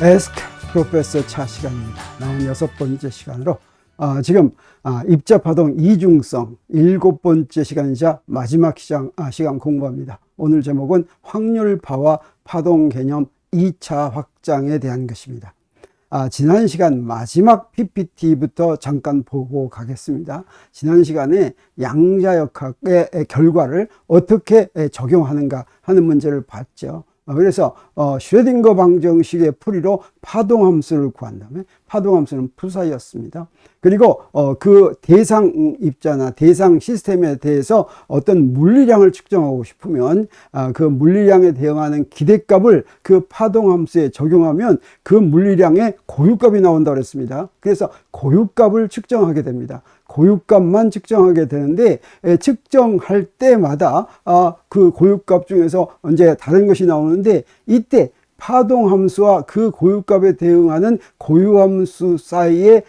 에스크 프로페서 차 시간입니다. 46번째 시간으로 지금 입자파동 이중성 7번째 시간이자 마지막 시간 공부합니다. 오늘 제목은 확률파와 파동 개념 2차 확장에 대한 것입니다. 지난 시간 마지막 PPT부터 잠깐 보고 가겠습니다. 지난 시간에 양자역학의 결과를 어떻게 적용하는가 하는 문제를 봤죠. 그래서 슈레딩거 방정식의 풀이로 파동함수를 구한 다음에 파동함수는 푸사였습니다. 그리고 그 대상 입자나 대상 시스템에 대해서 어떤 물리량을 측정하고 싶으면 그 물리량에 대응하는 기대값을 그 파동함수에 적용하면 그 물리량의 고유값이 나온다고 했습니다. 그래서 고유값을 측정하게 됩니다. 고유값만 측정하게 되는데 측정할 때마다 그 고유값 중에서 이제 다른 것이 나오는데 이때 파동함수와 그 고유값에 대응하는 고유함수 사이에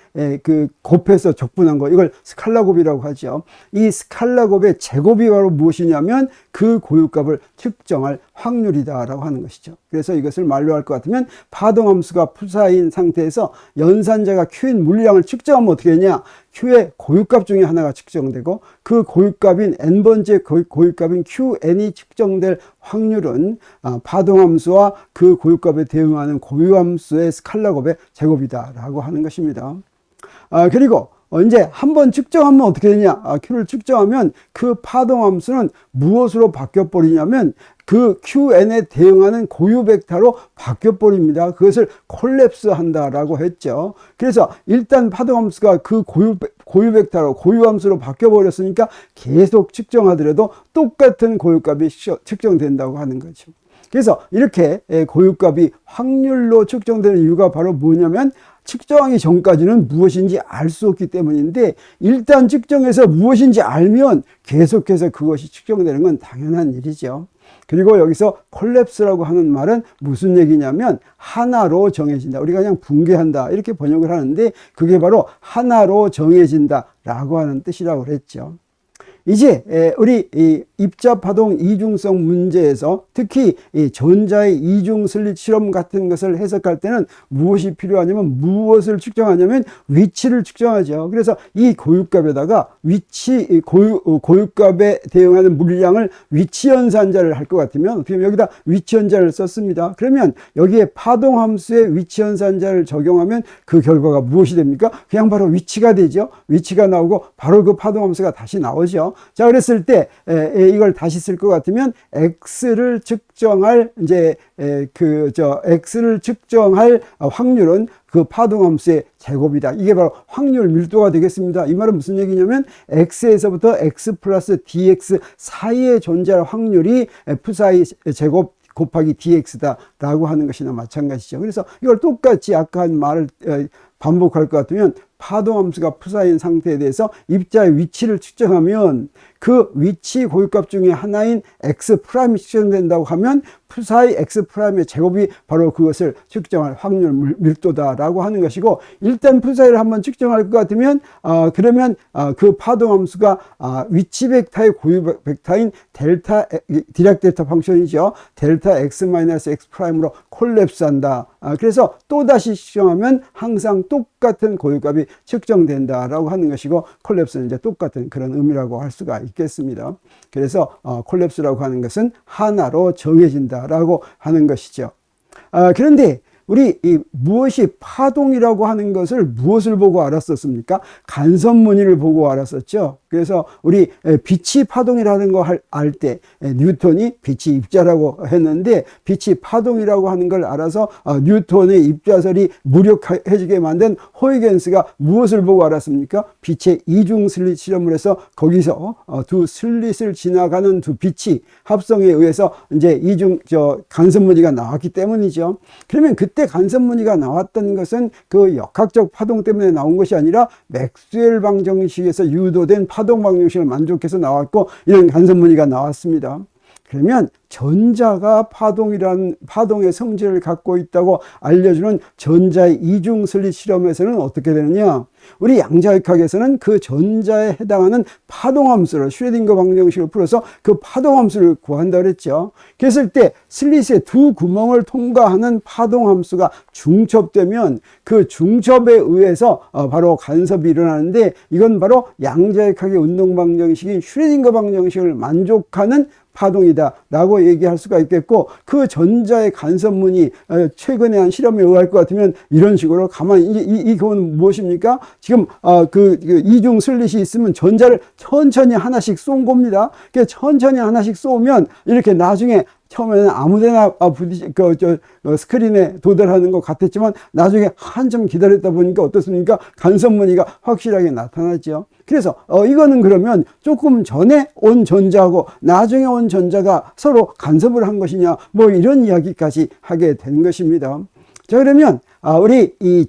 그 곱해서 적분한 거, 이걸 스칼라곱이라고 하죠. 이 스칼라곱의 제곱이 바로 무엇이냐면 그 고유값을 측정할 확률이다라고 하는 것이죠. 그래서 이것을 말로 할 것 같으면 파동함수가 푸사인 상태에서 연산자가 Q인 물리량을 측정하면 어떻게 되냐? Q의 고유값 중에 하나가 측정되고 그 고유값인 n번째 고유값인 Qn이 측정될 확률은 파동함수와 그 고유값에 대응하는 고유함수의 스칼라곱의 제곱이다라고 하는 것입니다. 그리고 이제 한번 측정하면 어떻게 되냐? Q를 측정하면 그 파동함수는 무엇으로 바뀌어 버리냐면 그 QN에 대응하는 고유 벡터로 바뀌어 버립니다. 그것을 콜랩스 한다라고 했죠. 그래서 일단 파동함수가 그 고유 벡터로 고유함수로 바뀌어 버렸으니까 계속 측정하더라도 똑같은 고유값이 측정된다고 하는 거죠. 그래서 이렇게 고유값이 확률로 측정되는 이유가 바로 뭐냐면 측정하기 전까지는 무엇인지 알 수 없기 때문인데 일단 측정해서 무엇인지 알면 계속해서 그것이 측정되는 건 당연한 일이죠. 그리고 여기서 콜랩스라고 하는 말은 무슨 얘기냐면 하나로 정해진다. 우리가 그냥 붕괴한다 이렇게 번역을 하는데 그게 바로 하나로 정해진다 라고 하는 뜻이라고 그랬죠. 이제 우리 입자파동 이중성 문제에서 특히 전자의 이중 슬릿 실험 같은 것을 해석할 때는 무엇이 필요하냐면 무엇을 측정하냐면 위치를 측정하죠. 그래서 이 고유값에다가 고유값에 대응하는 물리량을 위치 연산자를 할 것 같으면 어떻게 보면 여기다 위치 연산자를 썼습니다. 그러면 여기에 파동함수의 위치 연산자를 적용하면 그 결과가 무엇이 됩니까? 그냥 바로 위치가 되죠. 위치가 나오고 바로 그 파동함수가 다시 나오죠. 자, 그랬을 때 이걸 다시 쓸 것 같으면 x를 측정할 x를 측정할 확률은 그 파동함수의 제곱이다. 이게 바로 확률 밀도가 되겠습니다. 이 말은 무슨 얘기냐면 x에서부터 x 플러스 dx 사이에 존재할 확률이 f사이 제곱 곱하기 dx다 라고 하는 것이나 마찬가지죠. 그래서 이걸 똑같이 아까 한 말을 반복할 것 같으면 파동함수가 푸사인 상태에 대해서 입자의 위치를 측정하면 그 위치 고유값 중에 하나인 x'이 측정된다고 하면 푸사의 x'의 제곱이 바로 그것을 측정할 확률 밀도다라고 하는 것이고 일단 푸사이를 한번 측정할 것 같으면 그러면 그 파동함수가 위치 벡터의 고유 벡터인 델타 디락 델타 펑션이죠. 델타 x-x'으로 콜랩스한다. 그래서 또다시 측정하면 항상 똑같은 고유값이 측정된다라고 하는 것이고 콜랩스는 이제 똑같은 그런 의미라고 할 수가 있겠습니다. 그래서 콜랩스라고 하는 것은 하나로 정해진다라고 하는 것이죠. 그런데 우리 무엇이 파동이라고 하는 것을 무엇을 보고 알았었습니까? 간섭무늬를 보고 알았었죠. 그래서 우리 빛이 파동이라는 거 알 때 뉴턴이 빛이 입자라고 했는데 빛이 파동이라고 하는 걸 알아서 뉴턴의 입자설이 무력해지게 만든 호이겐스가 무엇을 보고 알았습니까? 빛의 이중 슬릿 실험을 해서 거기서 두 슬릿을 지나가는 두 빛이 합성에 의해서 이제 간섭무늬가 나왔기 때문이죠. 그러면 그때 간섭무늬가 나왔던 것은 그 역학적 파동 때문에 나온 것이 아니라 맥스웰 방정식에서 유도된 파동 방정식을 만족해서 나왔고 이런 간섭무늬가 나왔습니다. 그러면 전자가 파동의 성질을 갖고 있다고 알려주는 전자의 이중 슬릿 실험에서는 어떻게 되느냐? 우리 양자역학에서는 그 전자에 해당하는 파동함수를 슈레딩거 방정식을 풀어서 그 파동함수를 구한다고 그랬죠. 그랬을 때 슬릿의 두 구멍을 통과하는 파동함수가 중첩되면 그 중첩에 의해서 바로 간섭이 일어나는데, 이건 바로 양자역학의 운동 방정식인 슈레딩거 방정식을 만족하는 파동이다 라고 얘기할 수가 있겠고, 그 전자의 간섭문이 최근에 한 실험에 의할 것 같으면 이런 식으로 가만히 이건 무엇입니까? 지금 그 이중 슬릿이 있으면 전자를 천천히 하나씩 쏜 겁니다. 그러니까 천천히 하나씩 쏘면 이렇게 나중에 처음에는 아무데나 스크린에 도달하는 것 같았지만 나중에 한참 기다렸다 보니까 어떻습니까? 간섭 무늬가 확실하게 나타나죠. 그래서 이거는 그러면 조금 전에 온 전자하고 나중에 온 전자가 서로 간섭을 한 것이냐, 뭐 이런 이야기까지 하게 된 것입니다. 자, 그러면 우리 이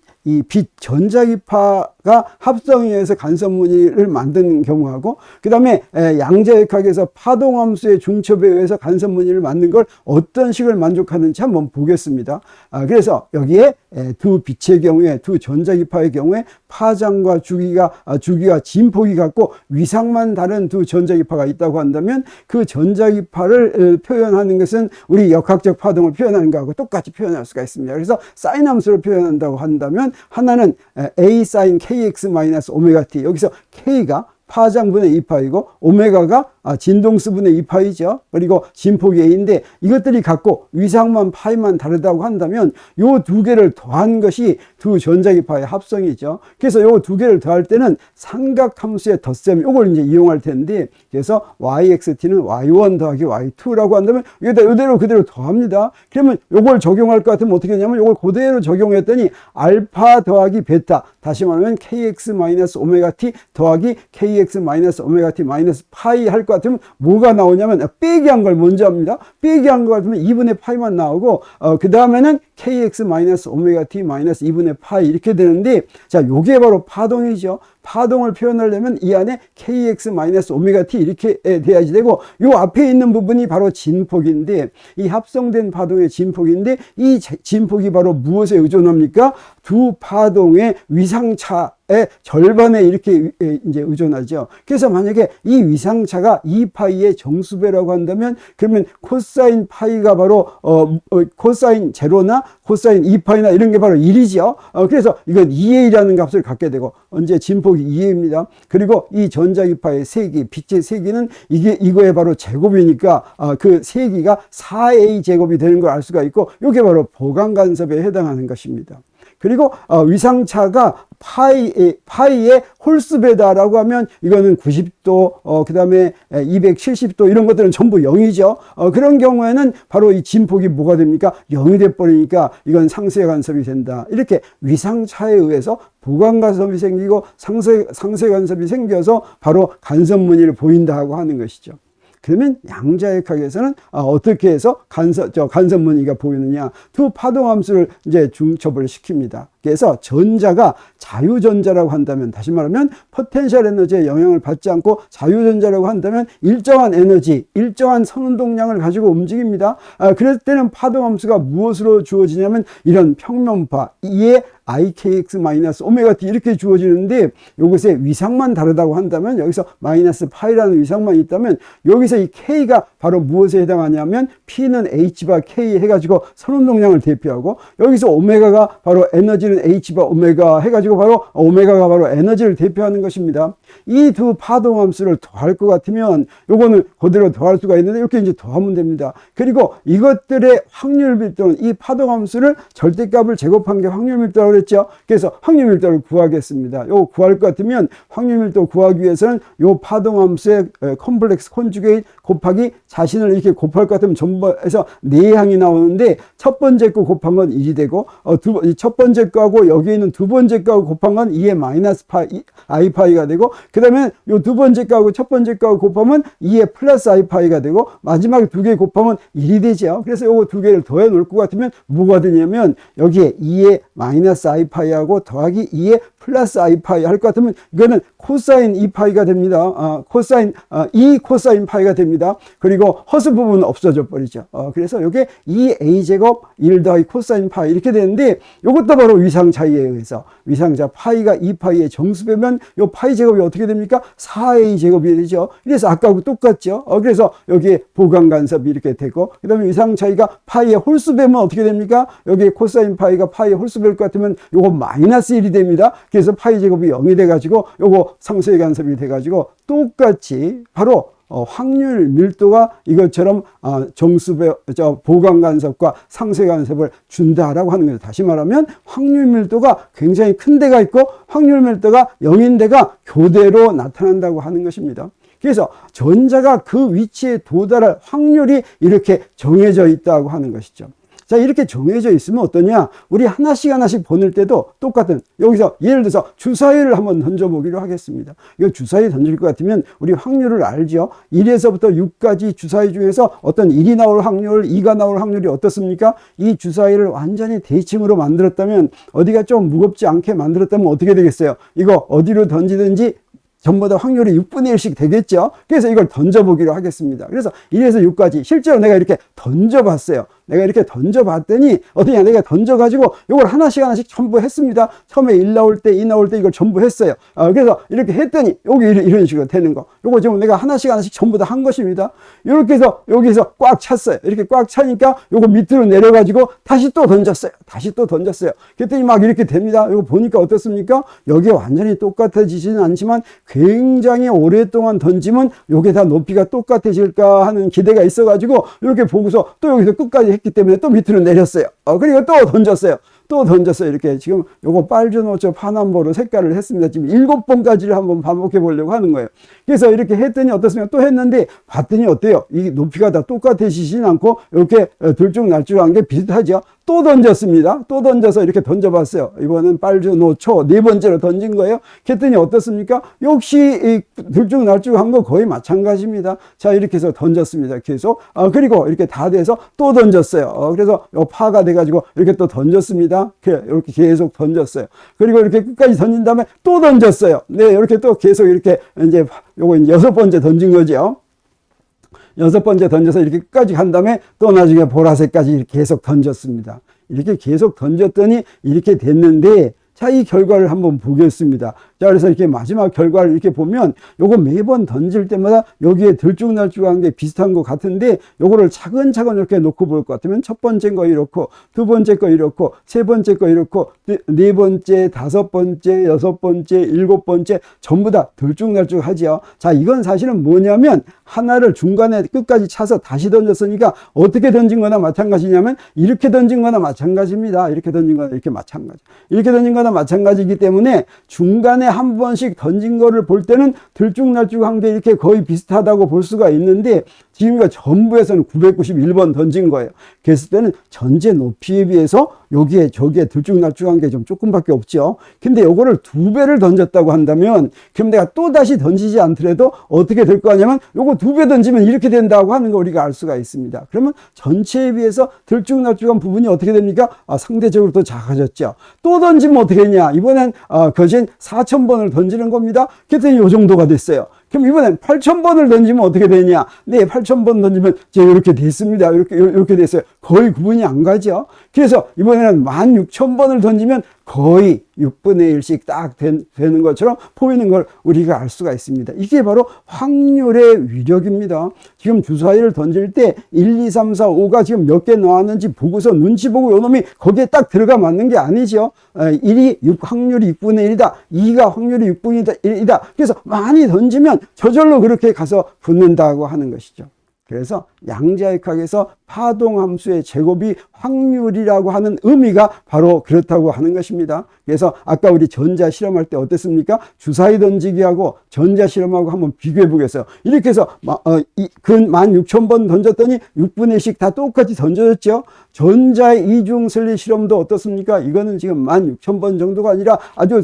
빛 전자기파가 합성에 의해서 간섭 무늬를 만든 경우하고, 그 다음에 양자역학에서 파동함수의 중첩에 의해서 간섭 무늬를 만든 걸 어떤 식을 만족하는지 한번 보겠습니다. 그래서 여기에 두 빛의 경우에, 두 전자기파의 경우에 파장과 주기가 진폭이 같고 위상만 다른 두 전자기파가 있다고 한다면, 그 전자기파를 표현하는 것은 우리 역학적 파동을 표현하는 것하고 똑같이 표현할 수가 있습니다. 그래서 사인 함수를 표현한다고 한다면 하나는 A sin kx 마이너스 오메가 t, 여기서 k가 파장분의 2파이고 오메가가 진동수분의 2파이죠. 그리고 진폭이 A인데 이것들이 같고 위상만 파이만 다르다고 한다면 요 두 개를 더한 것이 두 전자기파의 합성이죠. 그래서 요 두 개를 더할 때는 삼각함수의 덧셈, 요걸 이제 이용할 텐데, 그래서 yxt는 y1 더하기 y2라고 한다면 이대로 그대로 더합니다. 그러면 요걸 적용할 것 같으면 어떻게 하냐면 요걸 그대로 적용했더니 알파 더하기 베타, 다시 말하면 kx 마이너스 오메가 t 더하기 kx 마이너스 오메가 t 마이너스 파이 할 것 같으면 뭐가 나오냐면 빼기 한 걸 먼저 합니다. 빼기 한 것 같으면 2분의 파이만 나오고 그 다음에는 kx 마이너스 오메가 t 마이너스 2분의 파이 이렇게 되는데, 자, 요게 바로 파동이죠. 파동을 표현하려면 이 안에 kx 마이너스 오메가 t 이렇게 돼야지 되고, 요 앞에 있는 부분이 바로 진폭인데, 이 합성된 파동의 진폭인데, 이 진폭이 바로 무엇에 의존합니까? 두 파동의 위상차의 절반에 이렇게 이제 의존하죠. 그래서 만약에 이 위상차가 2파이의 정수배라고 한다면, 그러면 코사인 파이가 바로 코사인 제로나 코사인 2파이나 이런 게 바로 1이죠. 그래서 이건 2의 1이라는 값을 갖게 되고, 언제 진폭이 2A입니다. 그리고 이 전자기파의 세기, 빛의 세기는 이거의 바로 제곱이니까 그 세기가 4A 제곱이 되는 걸 알 수가 있고, 이게 바로 보강간섭에 해당하는 것입니다. 그리고 위상차가 파이의 홀수배다라고 하면 이거는 90도, 그 다음에 270도 이런 것들은 전부 0이죠. 그런 경우에는 바로 이 진폭이 뭐가 됩니까? 0이 돼버리니까 이건 상쇄간섭이 된다. 이렇게 위상차에 의해서 보강간섭이 생기고 상쇄간섭이 생겨서 바로 간섭무늬를 보인다고 하는 것이죠. 그러면 양자역학에서는 어떻게 해서 간섭무늬가 보이느냐? 두 파동함수를 이제 중첩을 시킵니다. 그래서 전자가 자유전자라고 한다면, 다시 말하면 포텐셜 에너지에 영향을 받지 않고 자유전자라고 한다면 일정한 에너지, 일정한 선운동량을 가지고 움직입니다. 그럴 때는 파동함수가 무엇으로 주어지냐면 이런 평면파 2의 ikx 마이너스 오메가 t 이렇게 주어지는데, 이것의 위상만 다르다고 한다면, 여기서 마이너스 파이라는 위상만 있다면 여기서 이 k가 바로 무엇에 해당하냐면 p는 h바 k 해가지고 선운동량을 대표하고, 여기서 오메가가 바로 에너지는 h바 오메가 해가지고 바로 오메가가 바로 에너지를 대표하는 것입니다. 이 두 파동함수를 더할 것 같으면 요거는 그대로 더할 수가 있는데 이렇게 이제 더하면 됩니다. 그리고 이것들의 확률 밀도는, 이 파동함수를 절대값을 제곱한 게 확률 밀도라고 그랬죠. 그래서 확률 밀도를 구하겠습니다. 요거 구할 것 같으면 확률 밀도 구하기 위해서는 요 파동함수의 컴플렉스 콘주게이트 곱하기 자신을 이렇게 곱할 것 같으면 전부 해서 4항이 나오는데, 첫 번째 거 곱한 건 1이 되고, 첫 번째 거하고 여기 있는 두 번째 거하고 곱한 건 2의 마이너스 파이, i파이가 되고, 그 다음에 요 두 번째 거하고 첫 번째 거하고 곱하면 2의 플러스 i파이가 되고, 마지막에 두 개 곱하면 1이 되죠. 그래서 요거 두 개를 더해 놓을 것 같으면 뭐가 되냐면 여기에 2의 마이너스 마이너스 i파이하고 더하기 2의 플러스 i파이 할 것 같으면 이거는 코사인 2파이가 됩니다. 이 코사인 파이가 됩니다. 그리고 허수 부분은 없어져 버리죠. 그래서 이게 2a제곱 1 더하기 코사인 파이 이렇게 되는데 이것도 바로 위상 차이에 의해서 위상자 파이가 2파이의 정수배면 이 파이 제곱이 어떻게 됩니까? 4a 제곱이 되죠. 그래서 아까하고 똑같죠. 그래서 여기에 보강 간섭이 이렇게 되고 그 다음에 위상 차이가 파이의 홀수배면 어떻게 됩니까? 여기 코사인 파이가 파이의 홀수배일 것 같으면 요거 마이너스 1이 됩니다. 그래서 파이 제곱이 0이 돼가지고 요거 상수의 간섭이 돼가지고 똑같이 바로 확률 밀도가 이것처럼 정수배 보강 간섭과 상쇄 간섭을 준다라고 하는 거죠. 다시 말하면 확률 밀도가 굉장히 큰 데가 있고 확률 밀도가 0인 데가 교대로 나타난다고 하는 것입니다. 그래서 전자가 그 위치에 도달할 확률이 이렇게 정해져 있다고 하는 것이죠. 자, 이렇게 정해져 있으면 어떠냐? 우리 하나씩 보낼 때도 똑같은, 여기서 예를 들어서 주사위를 한번 던져보기로 하겠습니다. 이거 주사위 던질 것 같으면 우리 확률을 알죠? 1에서부터 6까지 주사위 중에서 어떤 1이 나올 확률, 2가 나올 확률이 어떻습니까? 이 주사위를 완전히 대칭으로 만들었다면, 어디가 좀 무겁지 않게 만들었다면 어떻게 되겠어요? 이거 어디로 던지든지 전부 다 확률이 6분의 1씩 되겠죠? 그래서 이걸 던져보기로 하겠습니다. 그래서 1에서 6까지 실제로 내가 이렇게 던져봤어요. 내가 이렇게 던져봤더니 어떻게 내가 던져가지고 이걸 하나씩 전부 했습니다. 처음에 1 나올 때, 2 나올 때 이걸 전부 했어요. 그래서 이렇게 했더니 여기 이런 식으로 되는 거. 요거 지금 내가 하나씩 전부 다 한 것입니다. 이렇게 해서 여기서 꽉 찼어요. 이렇게 꽉 차니까 요거 밑으로 내려가지고 다시 또 던졌어요. 그랬더니 막 이렇게 됩니다. 이거 보니까 어떻습니까? 여기 완전히 똑같아지지는 않지만 굉장히 오랫동안 던지면 요게 다 높이가 똑같아질까 하는 기대가 있어가지고 이렇게 보고서 또 여기서 끝까지 했기 때문에 또 밑으로 내렸어요. 그리고 또 던졌어요. 이렇게 지금 요거 빨주노초 파남보로 색깔을 했습니다. 지금 7번까지를 한번 반복해 보려고 하는 거예요. 그래서 이렇게 했더니 어떻습니까? 또 했는데 봤더니 어때요? 이 높이가 다 똑같아지진 않고 이렇게 들쭉날쭉한 게 비슷하죠. 또 던졌습니다. 또 던져서 이렇게 던져봤어요. 이번엔 빨주노초 4번째로 던진 거예요. 그랬더니 어떻습니까? 역시 이 들쭉날쭉한 거 거의 마찬가지입니다. 자, 이렇게 해서 던졌습니다. 계속. 그리고 이렇게 다 돼서 또 던졌어요. 그래서 요 파가 돼가지고 이렇게 또 던졌습니다. 이렇게 계속 던졌어요. 그리고 이렇게 끝까지 던진 다음에 또 던졌어요. 네, 이렇게 또 계속 이렇게 이제 요거 이제 6번째 던진 거죠. 6번째 던져서 이렇게 끝까지 간 다음에 또 나중에 보라색까지 이렇게 계속 던졌습니다. 이렇게 계속 던졌더니 이렇게 됐는데, 자, 이 결과를 한번 보겠습니다. 자, 그래서 이렇게 마지막 결과를 이렇게 보면 요거 매번 던질 때마다 여기에 들쭉날쭉한 게 비슷한 것 같은데 요거를 차근차근 이렇게 놓고 볼 것 같으면 첫 번째 거 이렇고, 두 번째 거 이렇고, 세 번째 거 이렇고, 네 번째, 다섯 번째, 여섯 번째, 일곱 번째 전부 다 들쭉날쭉하지요. 자, 이건 사실은 뭐냐면 하나를 중간에 끝까지 차서 다시 던졌으니까 어떻게 던진 거나 마찬가지냐면 이렇게 던진 거나 마찬가지입니다. 이렇게 던진 거나 이렇게 마찬가지. 이렇게 던진 거나 마찬가지이기 때문에 중간에 한 번씩 던진 거를 볼 때는 들쭉날쭉한 게 이렇게 거의 비슷하다고 볼 수가 있는데, 지금 이거 전부에서는 991번 던진 거예요. 그랬을 때는 전체 높이에 비해서 여기에 저기에 들쭉날쭉한 게 좀 조금밖에 없죠. 근데 요거를 2배를 던졌다고 한다면, 그럼 내가 또 다시 던지지 않더라도 어떻게 될 거냐면 요거 2배 던지면 이렇게 된다고 하는 거 우리가 알 수가 있습니다. 그러면 전체에 비해서 들쭉날쭉한 부분이 어떻게 됩니까? 상대적으로 더 작아졌죠. 또 던지면 어떻게 했냐? 이번엔 거진 4000번을 던지는 겁니다. 그랬더니 요 정도가 됐어요. 그럼 이번엔 8000번을 던지면 어떻게 되냐? 네, 8000번 던지면 이제 이렇게 됐습니다. 이렇게 됐어요. 거의 구분이 안 가죠. 그래서 이번에는 16000번을 던지면 거의 6분의 1씩 딱 되는 것처럼 보이는 걸 우리가 알 수가 있습니다. 이게 바로 확률의 위력입니다. 지금 주사위를 던질 때 1, 2, 3, 4, 5가 지금 몇 개 나왔는지 보고서 눈치 보고 요놈이 거기에 딱 들어가 맞는 게 아니죠. 1이 확률이 6분의 1이다. 2가 확률이 6분의 1이다. 그래서 많이 던지면 저절로 그렇게 가서 붙는다고 하는 것이죠. 그래서 양자역학에서 파동함수의 제곱이 확률이라고 하는 의미가 바로 그렇다고 하는 것입니다. 그래서 아까 우리 전자 실험할 때 어땠습니까? 주사위 던지기하고 전자 실험하고 한번 비교해 보겠어요. 이렇게 해서 16000번 던졌더니 6분의 1씩 다 똑같이 던져졌죠. 전자의 이중슬리 실험도 어떻습니까? 이거는 지금 16000번 정도가 아니라 아주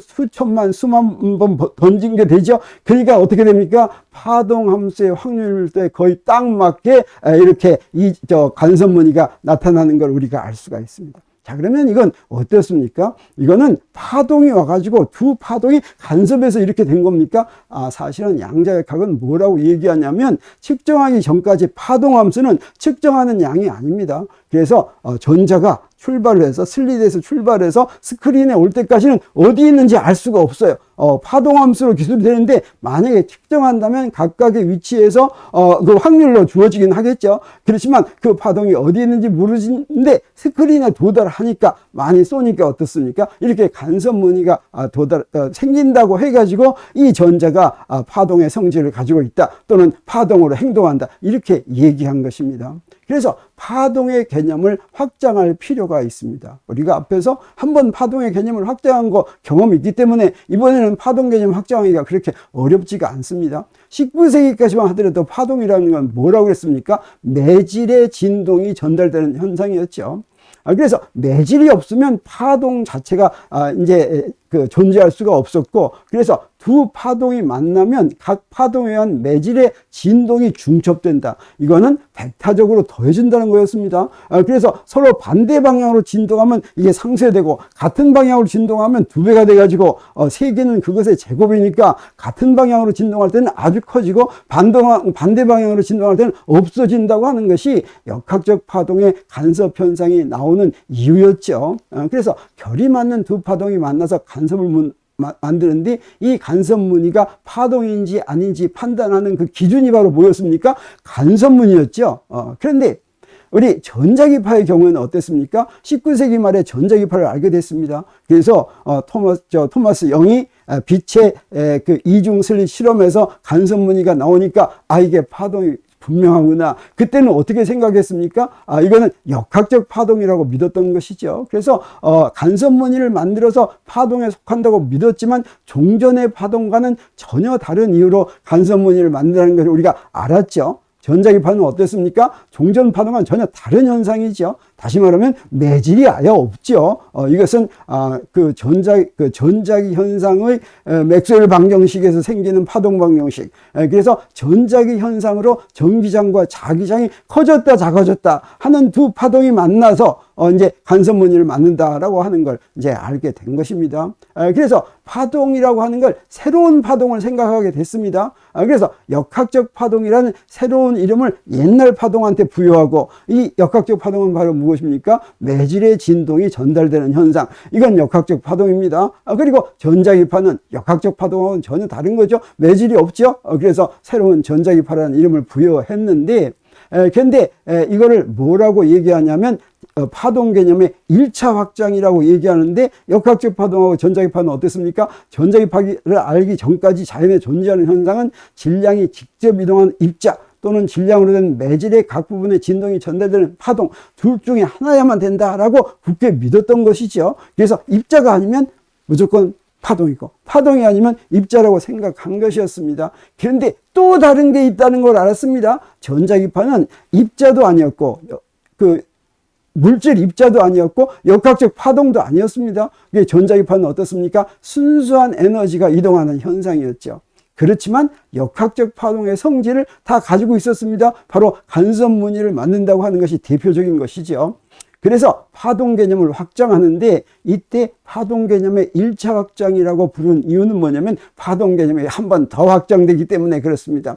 수만 번 던진 게 되죠. 그러니까 어떻게 됩니까? 파동함수의 확률에 거의 딱 맞게 이렇게 간섭무늬가 나타나는 걸 우리가 알 수가 있습니다. 자, 그러면 이건 어떻습니까? 이거는 파동이 와가지고 두 파동이 간섭해서 이렇게 된 겁니까? 사실은 양자역학은 뭐라고 얘기하냐면 측정하기 전까지 파동함수는 측정하는 양이 아닙니다. 그래서 전자가 출발을 해서 슬리드에서 출발해서 스크린에 올 때까지는 어디 있는지 알 수가 없어요. 파동함수로 기술이 되는데 만약에 측정한다면 각각의 위치에서 그 확률로 주어지긴 하겠죠. 그렇지만 그 파동이 어디 있는지 모르는데 스크린에 도달하니까 많이 쏘니까 어떻습니까? 이렇게 간섭 무늬가 생긴다고 해가지고 이 전자가 파동의 성질을 가지고 있다 또는 파동으로 행동한다 이렇게 얘기한 것입니다. 그래서 파동의 개념을 확장할 필요가 있습니다. 우리가 앞에서 한번 파동의 개념을 확장한 거 경험이 있기 때문에 이번에는 파동 개념 확장하기가 그렇게 어렵지가 않습니다. 19세기까지만 하더라도 파동이라는 건 뭐라고 그랬습니까? 매질의 진동이 전달되는 현상이었죠. 그래서 매질이 없으면 파동 자체가 이제 존재할 수가 없었고, 그래서 두 파동이 만나면 각 파동에 의한 매질의 진동이 중첩된다. 이거는 벡터적으로 더해진다는 거였습니다. 그래서 서로 반대 방향으로 진동하면 이게 상쇄되고, 같은 방향으로 진동하면 두 배가 돼가지고 세 개는 그것의 제곱이니까 같은 방향으로 진동할 때는 아주 커지고 반대 방향으로 진동할 때는 없어진다고 하는 것이 역학적 파동의 간섭 현상이 나오는 이유였죠. 그래서 결이 맞는 두 파동이 만나서 간섭을 만드는데 이 간섭 무늬가 파동인지 아닌지 판단하는 그 기준이 바로 뭐였습니까? 간섭 무늬였죠. 그런데 우리 전자기파의 경우에는 어땠습니까? 19세기 말에 전자기파를 알게 됐습니다. 그래서 토마스 영이 빛의 그 이중 슬릿 실험에서 간섭 무늬가 나오니까 이게 파동이 분명하구나. 그때는 어떻게 생각했습니까? 이거는 역학적 파동이라고 믿었던 것이죠. 그래서 간섭 무늬를 만들어서 파동에 속한다고 믿었지만 종전의 파동과는 전혀 다른 이유로 간섭 무늬를 만드는 것을 우리가 알았죠. 전자기파는 어땠습니까? 종전 파동과는 전혀 다른 현상이죠. 다시 말하면 매질이 아예 없죠. 이것은 전자기 현상의 맥스웰 방정식에서 생기는 파동 방정식. 그래서 전자기 현상으로 전기장과 자기장이 커졌다 작아졌다 하는 두 파동이 만나서 이제 간섭 무늬를 만든다라고 하는 걸 이제 알게 된 것입니다. 그래서 파동이라고 하는 걸 새로운 파동을 생각하게 됐습니다. 그래서 역학적 파동이라는 새로운 이름을 옛날 파동한테 부여하고, 이 역학적 파동은 바로 무엇입니까? 매질의 진동이 전달되는 현상. 이건 역학적 파동입니다. 그리고 전자기파는 역학적 파동하고는 전혀 다른 거죠. 매질이 없죠. 그래서 새로운 전자기파라는 이름을 부여했는데, 그런데 이거를 뭐라고 얘기하냐면 파동 개념의 1차 확장이라고 얘기하는데, 역학적 파동하고 전자기파는 어땠습니까? 전자기파를 알기 전까지 자연에 존재하는 현상은 질량이 직접 이동한 입자 또는 질량으로 된 매질의 각 부분의 진동이 전달되는 파동, 둘 중에 하나야만 된다라고 굳게 믿었던 것이죠. 그래서 입자가 아니면 무조건 파동이고, 파동이 아니면 입자라고 생각한 것이었습니다. 그런데 또 다른 게 있다는 걸 알았습니다. 전자기파는 입자도 아니었고, 물질 입자도 아니었고, 역학적 파동도 아니었습니다. 전자기파는 어떻습니까? 순수한 에너지가 이동하는 현상이었죠. 그렇지만 역학적 파동의 성질을 다 가지고 있었습니다. 바로 간섭 무늬를 만든다고 하는 것이 대표적인 것이죠. 그래서 파동 개념을 확장하는데, 이때 파동 개념의 1차 확장이라고 부른 이유는 뭐냐면 파동 개념이 한 번 더 확장되기 때문에 그렇습니다.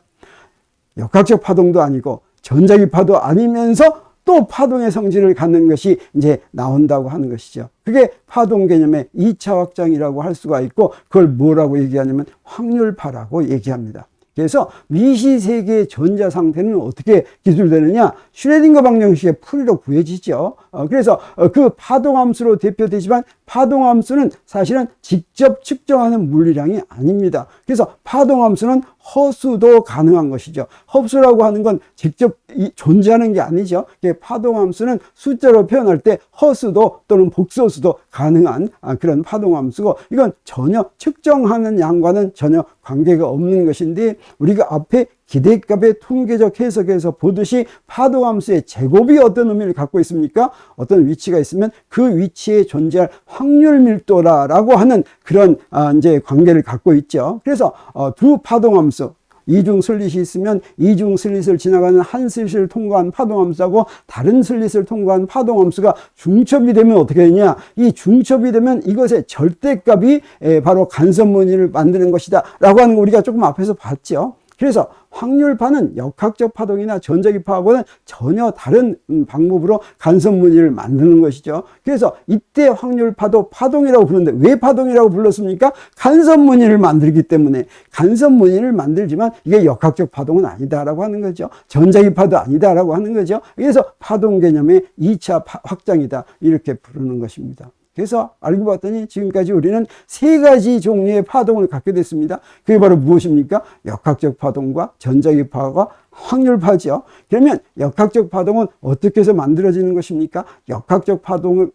역학적 파동도 아니고 전자기파도 아니면서 또 파동의 성질을 갖는 것이 이제 나온다고 하는 것이죠. 그게 파동 개념의 2차 확장이라고 할 수가 있고, 그걸 뭐라고 얘기하냐면 확률파라고 얘기합니다. 그래서 미시 세계의 전자 상태는 어떻게 기술되느냐? 슈레딩거 방정식의 풀이로 구해지죠. 그래서 그 파동함수로 대표되지만, 파동함수는 사실은 직접 측정하는 물리량이 아닙니다. 그래서 파동함수는 허수도 가능한 것이죠. 허수라고 하는 건 직접 존재하는 게 아니죠. 파동함수는 숫자로 표현할 때 허수도 또는 복소수도 가능한 그런 파동함수고, 이건 전혀 측정하는 양과는 전혀 관계가 없는 것인데, 우리가 앞에 기대값의 통계적 해석에서 보듯이 파동함수의 제곱이 어떤 의미를 갖고 있습니까? 어떤 위치가 있으면 그 위치에 존재할 확률 밀도라고 하는 그런 이제 관계를 갖고 있죠. 그래서 두 파동함수, 이중 슬릿이 있으면 이중 슬릿을 지나가는 한 슬릿을 통과한 파동함수하고 다른 슬릿을 통과한 파동함수가 중첩이 되면 어떻게 되냐? 이 중첩이 되면 이것의 절대값이 바로 간섭무늬를 만드는 것이다 라고 하는 거 우리가 조금 앞에서 봤죠. 그래서 확률파는 역학적 파동이나 전자기파하고는 전혀 다른 방법으로 간섭무늬를 만드는 것이죠. 그래서 이때 확률파도 파동이라고 부르는데 왜 파동이라고 불렀습니까? 간섭무늬를 만들기 때문에. 간섭무늬를 만들지만 이게 역학적 파동은 아니다라고 하는 거죠. 전자기파도 아니다라고 하는 거죠. 그래서 파동 개념의 2차 확장이다 이렇게 부르는 것입니다. 그래서 알고 봤더니 지금까지 우리는 세 가지 종류의 파동을 갖게 됐습니다. 그게 바로 무엇입니까? 역학적 파동과 전자기파와 확률파죠. 그러면 역학적 파동은 어떻게 해서 만들어지는 것입니까? 역학적 파동이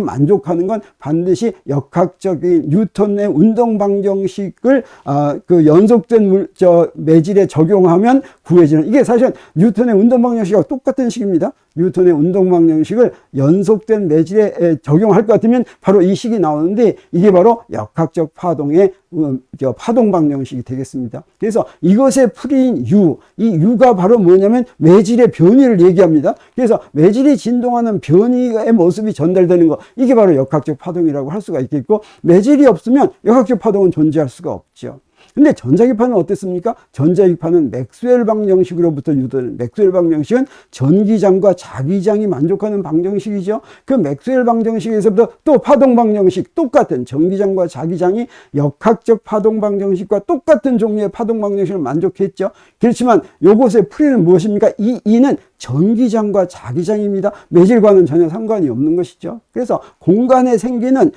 만족하는 건 반드시 역학적인 뉴턴의 운동 방정식을 그 연속된 매질에 적용하면 구해지는, 이게 사실 뉴턴의 운동 방정식하고 똑같은 식입니다. 뉴턴의 운동 방정식을 연속된 매질에 적용할 것 같으면 바로 이 식이 나오는데 이게 바로 역학적 파동의 파동 방정식이 되겠습니다. 그래서 이것의 풀이인 U, 이 U가 바로 뭐냐면 매질의 변이를 얘기합니다. 그래서 매질이 진동하는 변이의 모습이 전달되는 것, 이게 바로 역학적 파동이라고 할 수가 있겠고, 매질이 없으면 역학적 파동은 존재할 수가 없죠. 근데 전자기파는 어땠습니까? 전자기파는 맥스웰 방정식으로부터 유도되는, 맥스웰 방정식은 전기장과 자기장이 만족하는 방정식이죠. 그 맥스웰 방정식에서부터 또 파동 방정식, 똑같은 전기장과 자기장이 역학적 파동 방정식과 똑같은 종류의 파동 방정식을 만족했죠. 그렇지만 요것의 풀이는 무엇입니까? 이 E는 전기장과 자기장입니다. 매질과는 전혀 상관이 없는 것이죠. 그래서 공간에 생기는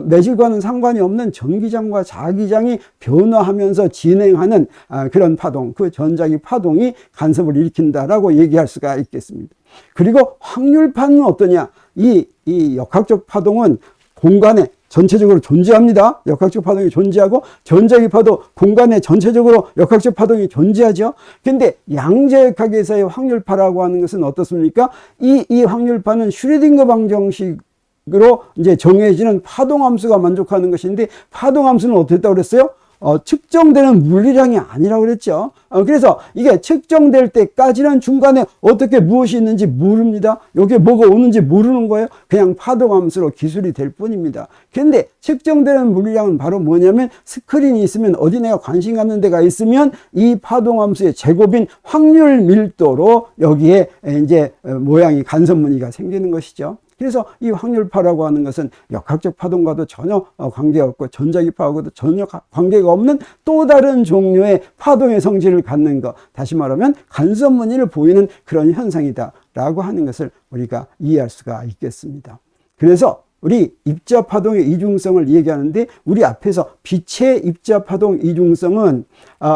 매질과는 상관이 없는 전기장과 자기장이 변화하면서 진행하는 그런 파동, 그 전자기 파동이 간섭을 일으킨다라고 얘기할 수가 있겠습니다. 그리고 확률파는 어떠냐? 이 역학적 파동은 공간에 전체적으로 존재합니다. 역학적 파동이 존재하고 전자기파도 공간에 전체적으로 역학적 파동이 존재하죠. 근데 양자역학에서의 확률파라고 하는 것은 어떻습니까? 이 확률파는 슈레딩거 방정식으로 이제 정해지는 파동함수가 만족하는 것인데, 파동함수는 어떻게 했다고 그랬어요? 측정되는 물리량이 아니라고 그랬죠. 그래서 이게 측정될 때까지는 중간에 어떻게 무엇이 있는지 모릅니다. 여기에 뭐가 오는지 모르는 거예요. 그냥 파동함수로 기술이 될 뿐입니다. 그런데 측정되는 물리량은 바로 뭐냐면, 스크린이 있으면, 어디 내가 관심 갖는 데가 있으면 이 파동함수의 제곱인 확률 밀도로 여기에 이제 모양이 간섭무늬가 생기는 것이죠. 그래서 이 확률파라고 하는 것은 역학적 파동과도 전혀 관계가 없고 전자기파하고도 전혀 관계가 없는 또 다른 종류의 파동의 성질을 갖는 것, 다시 말하면 간섭무늬를 보이는 그런 현상이다 라고 하는 것을 우리가 이해할 수가 있겠습니다. 그래서 우리 입자파동의 이중성을 얘기하는데, 우리 앞에서 빛의 입자파동 이중성은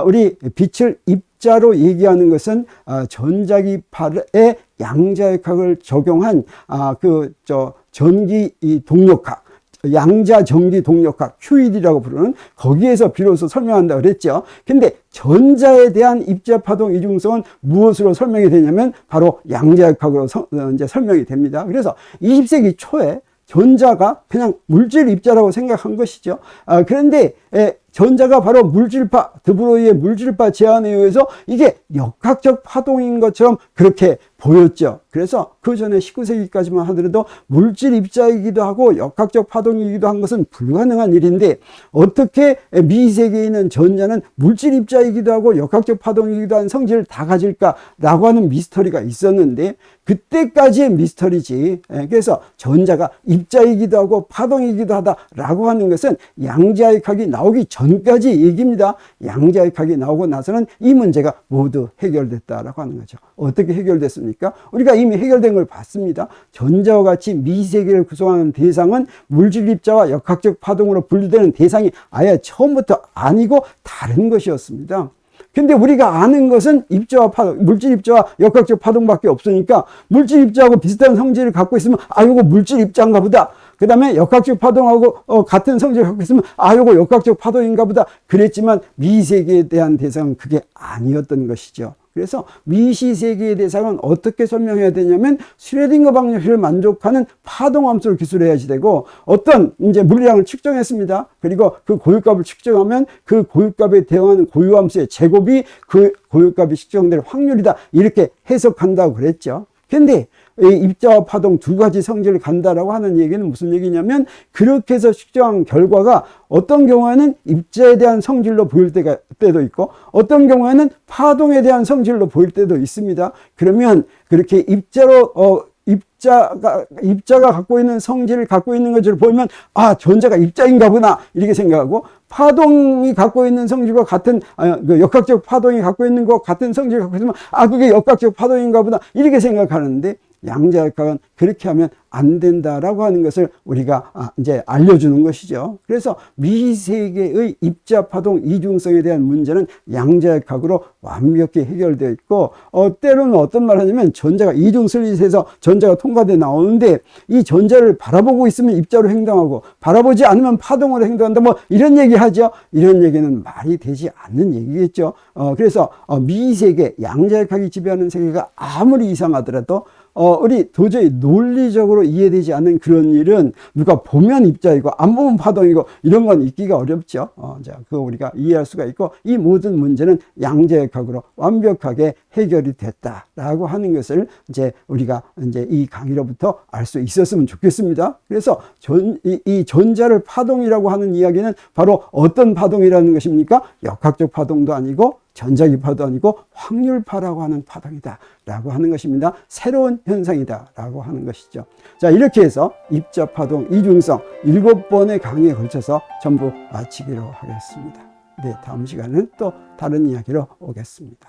우리 빛을 입자로 얘기하는 것은 전자기파의 양자역학을 적용한 전기 동력학, 양자 전기 동력학, QED라고 부르는, 거기에서 비로소 설명한다고 그랬죠. 근데 전자에 대한 입자파동 이중성은 무엇으로 설명이 되냐면 바로 양자역학으로 이제 설명이 됩니다. 그래서 20세기 초에 전자가 그냥 물질 입자라고 생각한 것이죠. 그런데 전자가 바로 물질파, 드브로이의 물질파 제안에 의해서 이게 역학적 파동인 것처럼 그렇게 보였죠. 그래서 그 전에 19세기까지만 하더라도 물질 입자이기도 하고 역학적 파동이기도 한 것은 불가능한 일인데, 어떻게 미세계에 있는 전자는 물질 입자이기도 하고 역학적 파동이기도 한 성질을 다 가질까라고 하는 미스터리가 있었는데, 그때까지의 미스터리지. 그래서 전자가 입자이기도 하고 파동이기도 하다라고 하는 것은 양자역학이 나오기 전까지 얘기입니다. 양자역학이 나오고 나서는 이 문제가 모두 해결됐다라고 하는 거죠. 어떻게 해결됐습니까? 우리가 이미 해결된 걸 봤습니다. 전자와 같이 미세계를 구성하는 대상은 물질 입자와 역학적 파동으로 분류되는 대상이 아예 처음부터 아니고 다른 것이었습니다. 근데 우리가 아는 것은 입자와 파동, 물질 입자와 역학적 파동밖에 없으니까, 물질 입자하고 비슷한 성질을 갖고 있으면 이거 물질 입자인가 보다. 그 다음에 역학적 파동하고 같은 성질을 갖고 있으면 이거 역학적 파동인가 보다. 그랬지만 미세계에 대한 대상은 그게 아니었던 것이죠. 그래서 미시세계의 대상은 어떻게 설명해야 되냐면 슈레딩거 방정식을 만족하는 파동함수를 기술해야지 되고, 어떤 이제 물리량을 측정했습니다. 그리고 그 고유값을 측정하면 그 고유값에 대응하는 고유함수의 제곱이 그 고유값이 측정될 확률이다, 이렇게 해석한다고 그랬죠. 근데 이 입자와 파동 두 가지 성질을 간다라고 하는 얘기는 무슨 얘기냐면, 그렇게 해서 측정한 결과가 어떤 경우에는 입자에 대한 성질로 보일 때도 있고, 어떤 경우에는 파동에 대한 성질로 보일 때도 있습니다. 그러면 그렇게 입자가 갖고 있는 성질을 갖고 있는 것을 보면, 아, 전자가 입자인가 보나, 이렇게 생각하고, 파동이 갖고 있는 성질과 같은, 그 역학적 파동이 갖고 있는 것 같은 성질을 갖고 있으면, 아, 그게 역학적 파동인가 보다, 이렇게 생각하는데, 양자역학은 그렇게 하면 안 된다라고 하는 것을 우리가 이제 알려주는 것이죠. 그래서 미세계의 입자 파동 이중성에 대한 문제는 양자역학으로 완벽히 해결되어 있고, 때로는 어떤 말 하냐면, 전자가 이중슬릿에서 전자가 통과돼 나오는데, 이 전자를 바라보고 있으면 입자로 행동하고 바라보지 않으면 파동으로 행동한다, 뭐 이런 얘기 하죠. 이런 얘기는 말이 되지 않는 얘기겠죠. 그래서 미세계, 양자역학이 지배하는 세계가 아무리 이상하더라도 우리 도저히 논리적으로 이해되지 않는 그런 일은 누가 보면 입자이고 안 보면 파동이고 이런 건 있기가 어렵죠. 자, 그거 우리가 이해할 수가 있고, 이 모든 문제는 양자역학으로 완벽하게 해결이 됐다라고 하는 것을 이제 우리가 이제 이 강의로부터 알 수 있었으면 좋겠습니다. 그래서 이 전자를 파동이라고 하는 이야기는 바로 어떤 파동이라는 것입니까? 역학적 파동도 아니고 전자기파도 아니고 확률파라고 하는 파동이다 라고 하는 것입니다. 새로운 현상이다 라고 하는 것이죠. 자, 이렇게 해서 입자파동 이중성 7번의 강의에 걸쳐서 전부 마치기로 하겠습니다. 네, 다음 시간은 또 다른 이야기로 오겠습니다.